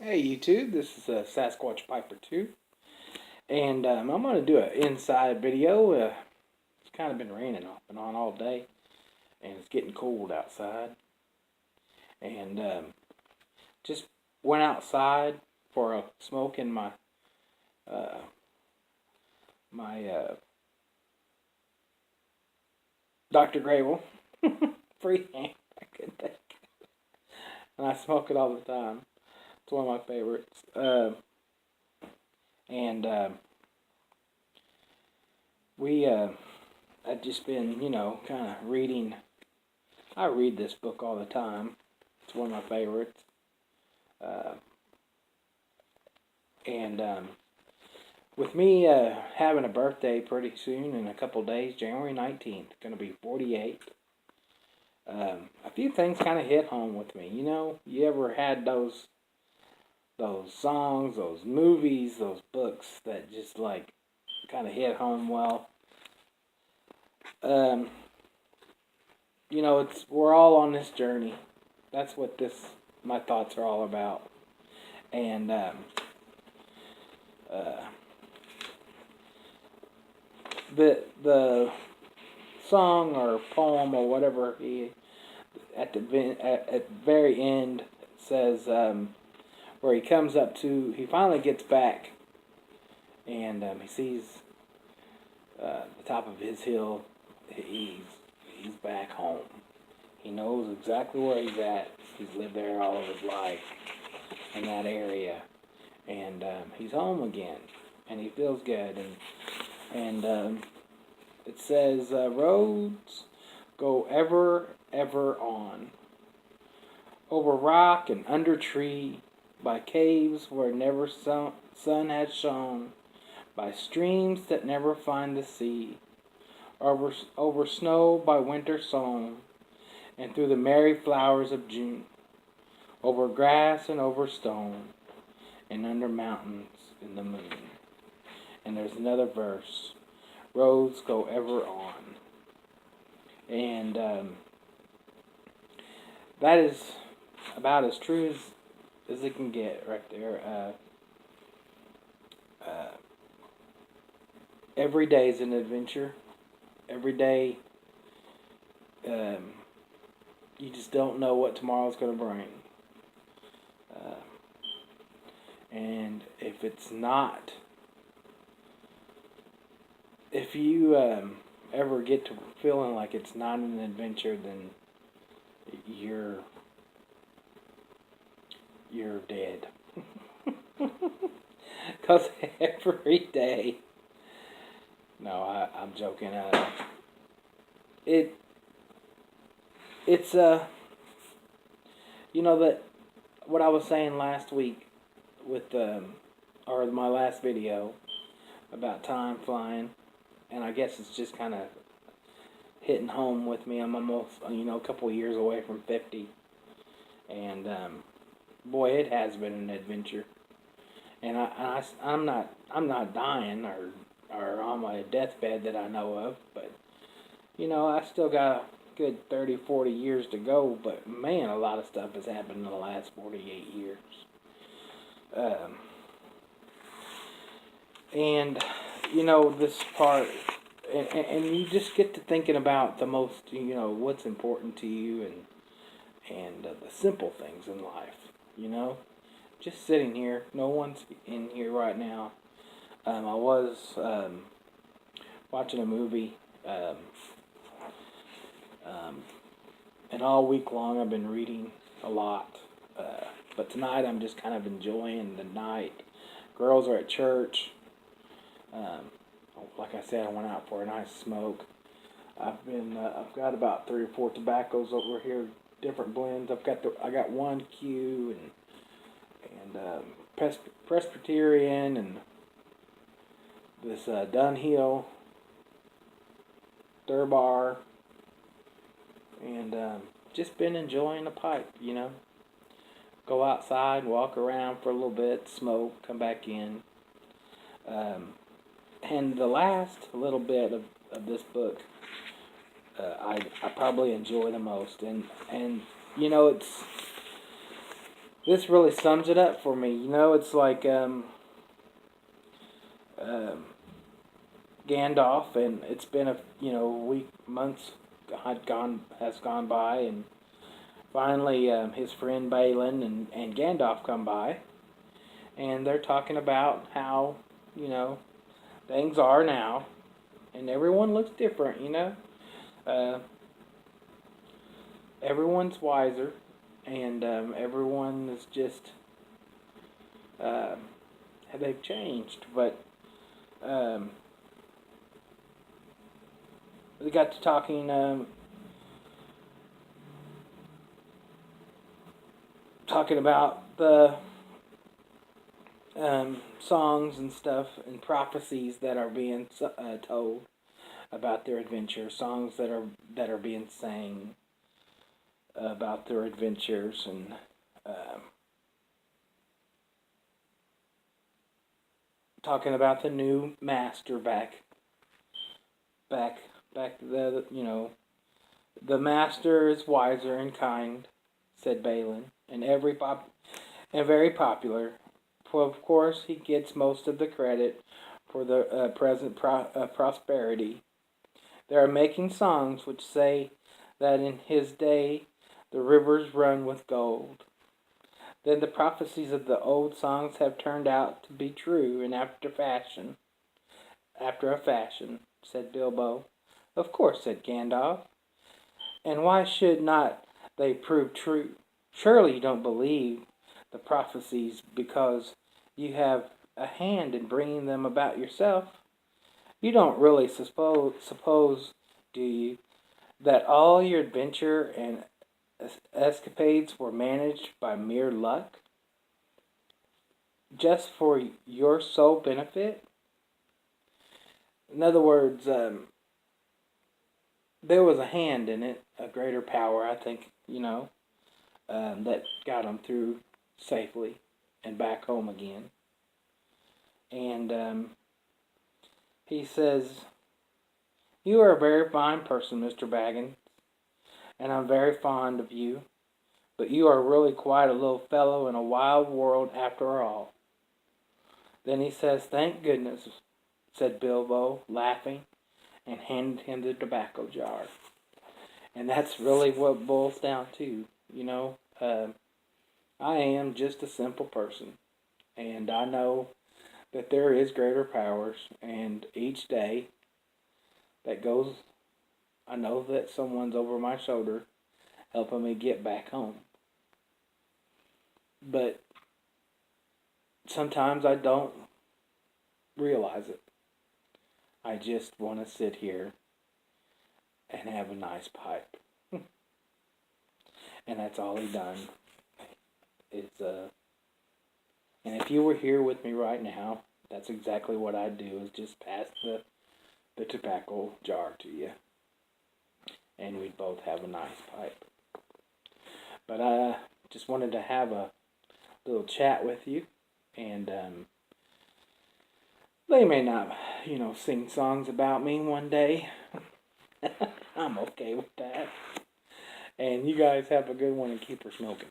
Hey YouTube, this is Sasquatch Piper 2, and I'm going to do an inside video. It's kind of been raining off and on all day, and it's getting cold outside, and just went outside for a smoke in uh, my Dr. Grable freehand. I couldn't think, and I smoke it all the time. It's one of my favorites, and we I've just been, kind of reading. I read this book all the time. It's one of my favorites. Uh, and with me having a birthday pretty soon in a couple days, January 19th, going to be 48. A few things kind of hit home with me. You ever had those songs, those movies, those books that just like kind of hit home well? Um, it's we're all on this journey. That's what my thoughts are all about. And uh, the song or poem or whatever he at the very end says, where he finally gets back, and he sees the top of his hill. He's back home. He knows exactly where he's at. He's lived there all of his life in that area, and he's home again, and he feels good. And it says, roads go ever on, over rock and under tree, by caves where never sun has shone, by streams that never find the sea, over snow by winter sown, and through the merry flowers of June, over grass and over stone, and under mountains in the moon. And there's another verse, roads go ever on. And that is about as true as it can get right there. Every day is an adventure. Every day, you just don't know what tomorrow's going to bring. Uh, and if you ever get to feeling like it's not an adventure, then you're dead. Because every day, no, I'm joking. It it's that what I was saying last week with or my last video about time flying, and I guess it's just kind of hitting home with me. I'm almost a couple of years away from 50, and boy, it has been an adventure. And I'm not dying or on my deathbed that I know of, but I still got a good 30, 40 years to go. But man, a lot of stuff has happened in the last 48 years. Um, and this part, and you just get to thinking about the most, what's important to you, and the simple things in life. You know, just sitting here. No one's in here right now. I was watching a movie, um, and all week long I've been reading a lot. But tonight I'm just kind of enjoying the night. Girls are at church. Um, like I said, I went out for a nice smoke. I've got about 3 or 4 tobaccos over here, different blends. I got one Q and Presbyterian and this Dunhill Durbar, and just been enjoying the pipe. Go outside, walk around for a little bit, smoke, come back in. Um, and the last little bit of this book, I probably enjoy the most, and it's this really sums it up for me. It's like um, Gandalf, and it's been a week, months has gone by, and finally his friend Balin and Gandalf come by, and they're talking about how you know things are now, and everyone looks different. Uh, everyone's wiser, and everyone is just uh, they've changed, but. Um, we got to talking about the songs and stuff and prophecies that are being told about their adventure, songs that are being sang about their adventures, and um, talking about the new master back, back. The master is wiser and kind, said Balin, and very popular. For of course, he gets most of the credit for the present prosperity. They are making songs which say that in his day the rivers run with gold. Then the prophecies of the old songs have turned out to be true, and after a fashion, said Bilbo. Of course, said Gandalf. And why should not they prove true? Surely you don't believe the prophecies because you have a hand in bringing them about yourself. You don't really suppose, do you, that all your adventure and escapades were managed by mere luck, just for your sole benefit? In other words, there was a hand in it, a greater power, I think, that got them through safely and back home again. And he says, "You are a very fine person, Mr. Baggins, and I'm very fond of you, but you are really quite a little fellow in a wild world after all." Then he says, "Thank goodness," said Bilbo, laughing, and handed him the tobacco jar. And that's really what it boils down to, I am just a simple person, and I know that there is greater powers, and each day that goes, I know that someone's over my shoulder helping me get back home. But sometimes I don't realize it. I just want to sit here and have a nice pipe. And that's all he done. It's and if you were here with me right now, that's exactly what I'd do, is just pass the tobacco jar to you. And we'd both have a nice pipe. But I just wanted to have a little chat with you. And they may not, sing songs about me one day. I'm okay with that. And you guys have a good one and keep her smoking.